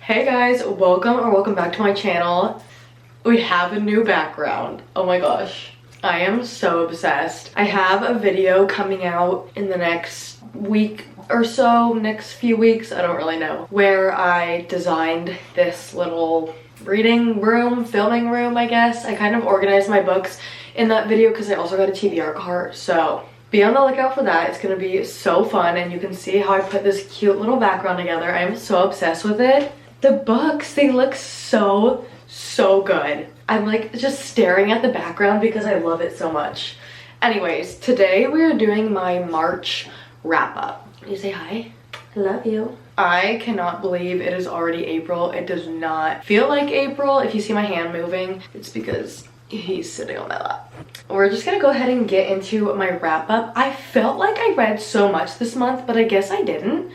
Hey guys, welcome back to my channel. We have a new background. Oh my gosh, I am so obsessed. I have a video coming out in the next week or so, next few weeks, I don't really know, where I designed this little reading room, filming room, I guess. I kind of organized my books in that video because I also got a TBR cart, so be on the lookout for that. It's gonna be so fun, and you can see how I put this cute little background together. I am so obsessed with it. The books, they look so good. I'm like just staring at the background because I love it so much. Anyways, today we are doing my March wrap up. You say hi? I love you. I cannot believe it is already April. It does not feel like April. If you see my hand moving, it's because he's sitting on my lap. We're just gonna go ahead and get into my wrap up. I felt like I read so much this month, but I guess I didn't.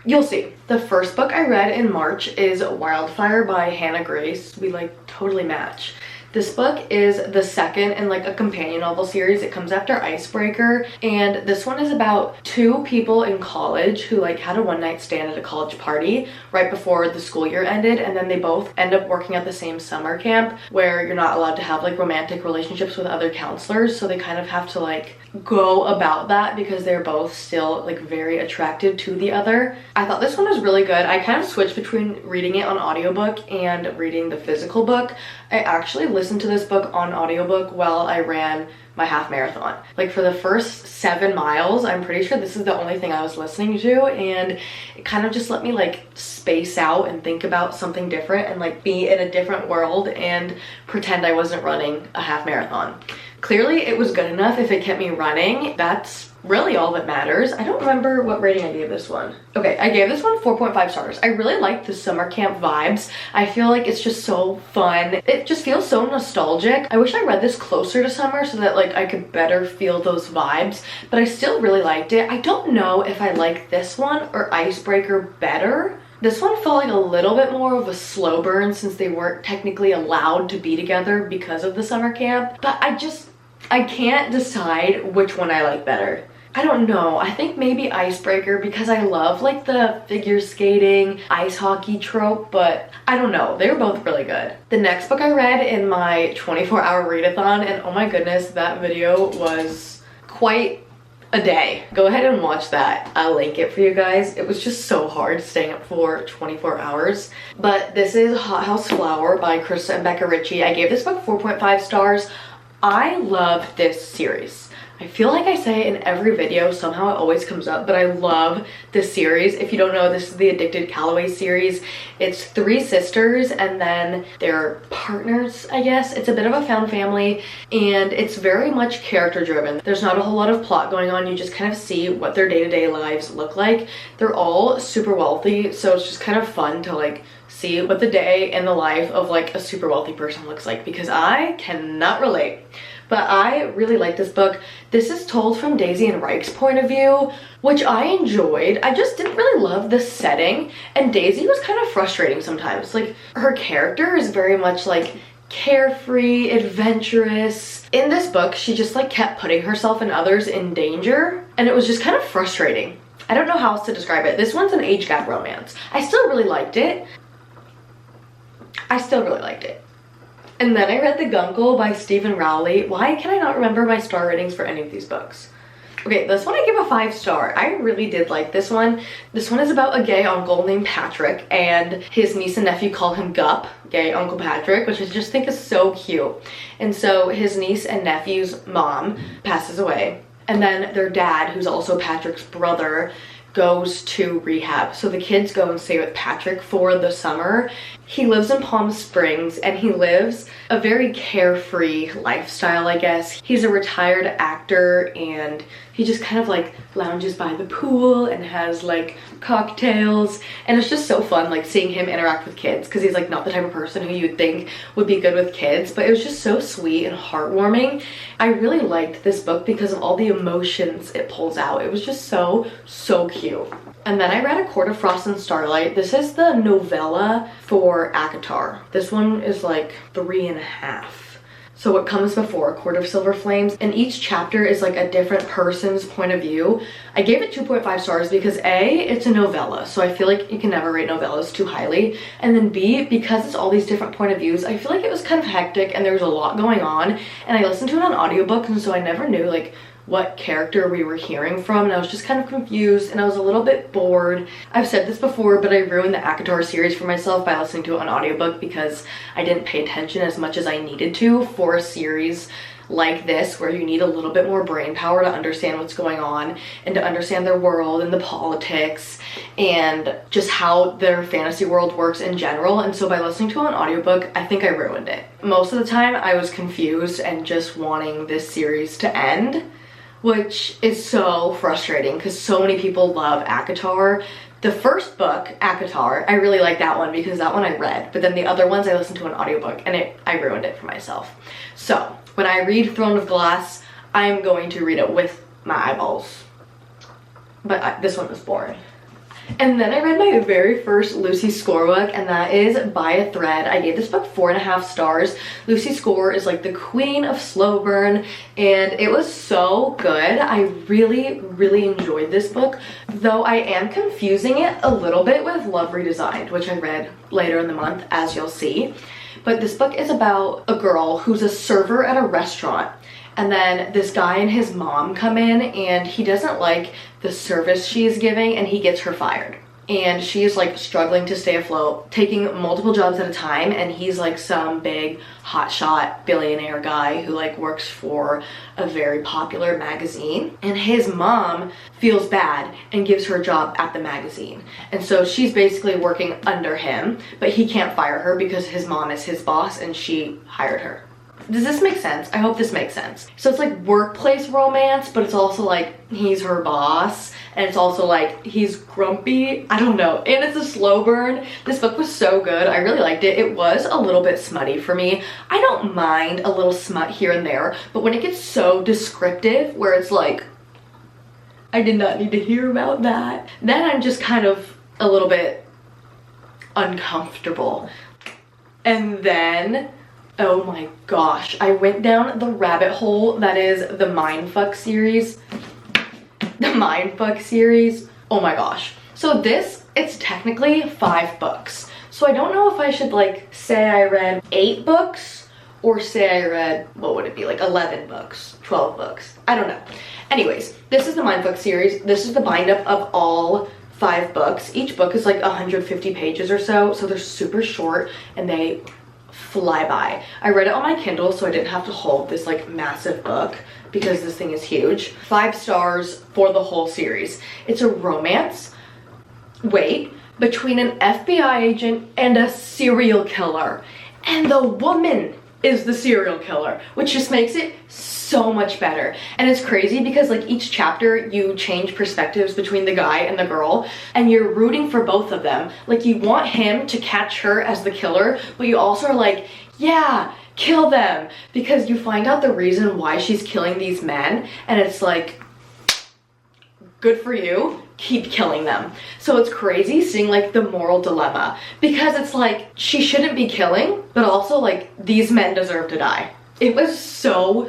You'll see. The first book I read in March is Wildfire by Hannah Grace. We like totally match. This book is the second in like a companion novel series. It comes after Icebreaker, and this one is about two people in college who like had a one-night stand at a college party right before the school year ended, and then they both end up working at the same summer camp where you're not allowed to have like romantic relationships with other counselors, so they kind of have to like go about that because they're both still like very attracted to the other. I thought this one was really good. I kind of switched between reading it on audiobook and reading the physical book. I actually listened to this book on audiobook while I ran my half marathon. Like for the first 7 miles, I'm pretty sure this is the only thing I was listening to, and it kind of just let me like space out and think about something different and like be in a different world and pretend I wasn't running a half marathon. Clearly it was good enough if it kept me running. That's really all that matters. I don't remember what rating I gave this one. Okay, I gave this one 4.5 stars. I really like the summer camp vibes. I feel like it's just so fun. It just feels so nostalgic. I wish I read this closer to summer so that like I could better feel those vibes, but I still really liked it. I don't know if I like this one or Icebreaker better. This one felt like a little bit more of a slow burn since they weren't technically allowed to be together because of the summer camp, but I can't decide which one I like better. I don't know, I think maybe Icebreaker because I love like the figure skating, ice hockey trope, but I don't know, they're both really good. The next book I read in my 24-hour readathon, and oh my goodness, that video was quite a day. Go ahead and watch that. I'll link it for you guys. It was just so hard staying up for 24 hours. But this is Hot House Flower by Krista and Becca Ritchie. I gave this book 4.5 stars. I love this series. I feel like I say it in every video, somehow it always comes up, but I love this series. If you don't know, this is the Addicted Calloway series. It's 3 sisters and then they're partners, I guess. It's a bit of a found family, and it's very much character driven. There's not a whole lot of plot going on. You just kind of see what their day-to-day lives look like. They're all super wealthy, so it's just kind of fun to like see what the day in the life of like a super wealthy person looks like, because I cannot relate. But I really like this book. This is told from Daisy and Reich's point of view, which I enjoyed. I just didn't really love the setting, and Daisy was kind of frustrating sometimes. Like, her character is very much like carefree, adventurous. In this book, she just like kept putting herself and others in danger, and it was just kind of frustrating. I don't know how else to describe it. This one's an age gap romance. I still really liked it. And then I read The Gunkle by Stephen Rowley. Why can I not remember my star ratings for any of these books? Okay, this one I give a 5-star. I really did like this one. This one is about a gay uncle named Patrick, and his niece and nephew call him Gup, gay Uncle Patrick, which I just think is so cute. And so his niece and nephew's mom passes away, and then their dad, who's also Patrick's brother, goes to rehab. So the kids go and stay with Patrick for the summer. He lives in Palm Springs, and he lives a very carefree lifestyle, I guess. He's a retired actor, and he just kind of like lounges by the pool and has like cocktails, and it's just so fun like seeing him interact with kids, because he's like not the type of person who you'd think would be good with kids, but it was just so sweet and heartwarming. I really liked this book because of all the emotions it pulls out. It was just so cute. And then I read A Court of Frost and Starlight. This is the novella for ACOTAR. This one is like 3.5. So what comes before Court of Silver Flames, and each chapter is like a different person's point of view. I gave it 2.5 stars because A, it's a novella, so I feel like you can never rate novellas too highly, and then B, because it's all these different point of views, I feel like it was kind of hectic and there was a lot going on, and I listened to it on audiobook, and so I never knew like what character we were hearing from, and I was just kind of confused and I was a little bit bored. I've said this before, but I ruined the ACOTAR series for myself by listening to it on audiobook because I didn't pay attention as much as I needed to for a series like this where you need a little bit more brain power to understand what's going on and to understand their world and the politics and just how their fantasy world works in general. And so by listening to it on audiobook, I think I ruined it. Most of the time I was confused and just wanting this series to end, which is so frustrating because so many people love ACOTAR. The first book, ACOTAR, I really like that one because that one I read, but then the other ones I listened to an audiobook and I ruined it for myself. So when I read Throne of Glass, I'm going to read it with my eyeballs. But this one was boring. And then I read my very first Lucy Score book, and that is By a Thread. I gave this book 4.5 stars. Lucy Score is like the queen of slow burn, and it was so good. I really, really enjoyed this book, though I am confusing it a little bit with Love Redesigned, which I read later in the month, as you'll see. But this book is about a girl who's a server at a restaurant, and then this guy and his mom come in and he doesn't like the service she is giving and he gets her fired. And she's like struggling to stay afloat, taking multiple jobs at a time, and he's like some big hotshot billionaire guy who like works for a very popular magazine. And his mom feels bad and gives her a job at the magazine. And so she's basically working under him, but he can't fire her because his mom is his boss and she hired her. Does this make sense? I hope this makes sense. So it's like workplace romance, but it's also like he's her boss, and it's also like he's grumpy. I don't know. And it's a slow burn. This book was so good. I really liked it. It was a little bit smutty for me. I don't mind a little smut here and there, but when it gets so descriptive where it's like, I did not need to hear about that, then I'm just kind of a little bit uncomfortable. And then, oh my gosh, I went down the rabbit hole that is the Mindfuck series. The Mindfuck series, oh my gosh. So this, it's technically 5 books. So I don't know if I should like say I read 8 books or say I read, what would it be, like 11 books, 12 books, I don't know. Anyways, this is the Mindfuck series. This is the bind up of all 5 books. Each book is like 150 pages or so, so they're super short and they fly by. I read it on my Kindle, so I didn't have to hold this like massive book because this thing is huge. 5 stars for the whole series. It's a romance, wait, between an FBI agent and a serial killer. And the woman is the serial killer, which just makes it so much better. And it's crazy because like each chapter you change perspectives between the guy and the girl, and you're rooting for both of them. Like you want him to catch her as the killer, but you also are like, yeah, kill them, because you find out the reason why she's killing these men, and it's like, good for you, keep killing them. So it's crazy seeing like the moral dilemma, because it's like she shouldn't be killing, but also like these men deserve to die. It was so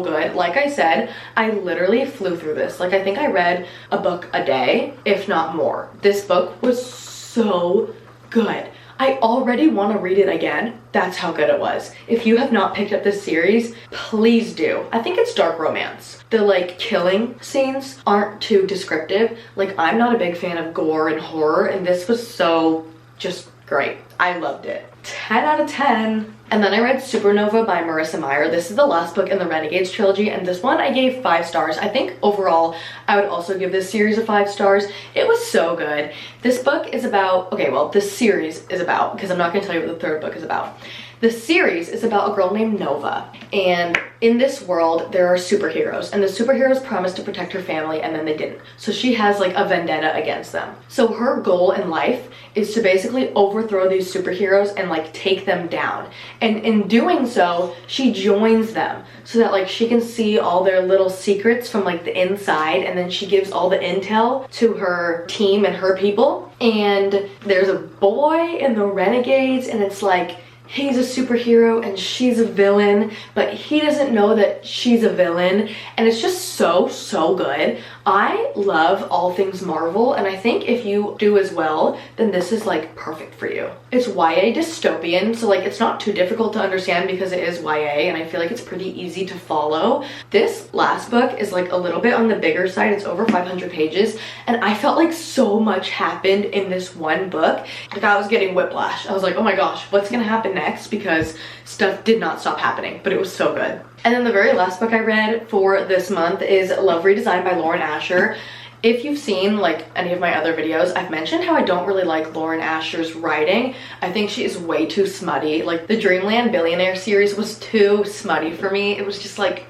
good. Like I said, I literally flew through this. Like I think I read a book a day, if not more. This book was so good. I already want to read it again. That's how good it was. If you have not picked up this series, please do. I think it's dark romance. The like killing scenes aren't too descriptive. Like I'm not a big fan of gore and horror, and this was so just great. I loved it. 10 out of 10. And then I read Supernova by Marissa Meyer. This is the last book in the Renegades trilogy, and this one I gave 5 stars. I think overall I would also give this series a 5 stars. It was so good. This book is about, okay, well, this series is about, because I'm not going to tell you what the 3rd book is about. The series is about a girl named Nova, and in this world there are superheroes, and the superheroes promised to protect her family and then they didn't. So she has like a vendetta against them. So her goal in life is to basically overthrow these superheroes and like take them down. And in doing so, she joins them so that like she can see all their little secrets from like the inside, and then she gives all the intel to her team and her people. And there's a boy in the Renegades, and it's like he's a superhero and she's a villain, but he doesn't know that she's a villain, and it's just so good. I love all things Marvel, and I think if you do as well, then this is like perfect for you. It's YA dystopian, so like it's not too difficult to understand because it is YA, and I feel like it's pretty easy to follow. This last book is like a little bit on the bigger side. It's over 500 pages, and I felt like so much happened in this one book. Like I was getting whiplash. I was like, oh my gosh, what's gonna happen next? Because stuff did not stop happening, but it was so good. And then the very last book I read for this month is Love Redesigned by Lauren Asher. If you've seen like any of my other videos, I've mentioned how I don't really like Lauren Asher's writing. I think she is way too smutty. Like the Dreamland Billionaire series was too smutty for me. It was just like,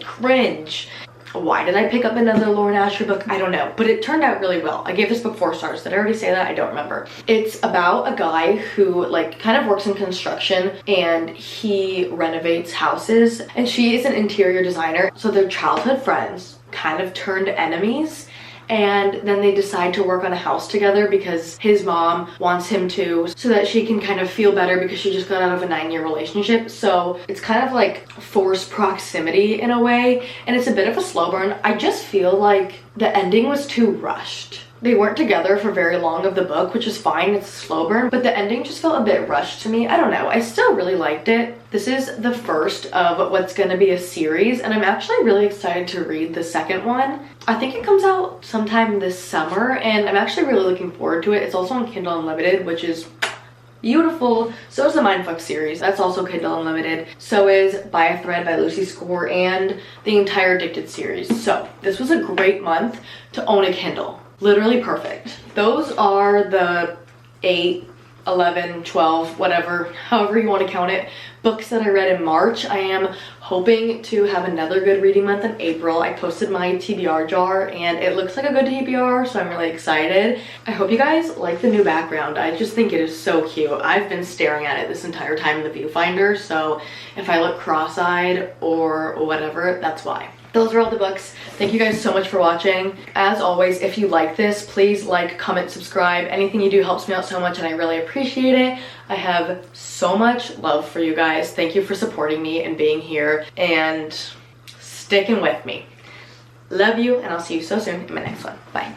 cringe. Why did I pick up another Lauren Asher book? I don't know, but it turned out really well. I gave this book 4 stars. Did I already say that? I don't remember. It's about a guy who like kind of works in construction, and he renovates houses, and she is an interior designer. So they're childhood friends, kind of turned enemies. And then they decide to work on a house together because his mom wants him to, so that she can kind of feel better because she just got out of a 9-year relationship. So it's kind of like forced proximity in a way, and it's a bit of a slow burn. I just feel like the ending was too rushed. They weren't together for very long of the book, which is fine, it's a slow burn, but the ending just felt a bit rushed to me. I don't know, I still really liked it. This is the first of what's gonna be a series, and I'm actually really excited to read the second one. I think it comes out sometime this summer, and I'm actually really looking forward to it. It's also on Kindle Unlimited, which is beautiful. So is the Mindf series, that's also Kindle Unlimited. So is By a Thread by Lucy Score, and the entire Addicted series. So this was a great month to own a Kindle. Literally perfect. Those are the 8, 11, 12, whatever, however you want to count it, books that I read in March. I am hoping to have another good reading month in April. I posted my TBR jar and it looks like a good TBR, so I'm really excited. I hope you guys like the new background. I just think it is so cute. I've been staring at it this entire time in the viewfinder, so if I look cross-eyed or whatever, that's why. Those are all the books. Thank you guys so much for watching. As always, if you like this, please like, comment, subscribe. Anything you do helps me out so much and I really appreciate it. I have so much love for you guys. Thank you for supporting me and being here and sticking with me. Love you, and I'll see you so soon in my next one. Bye.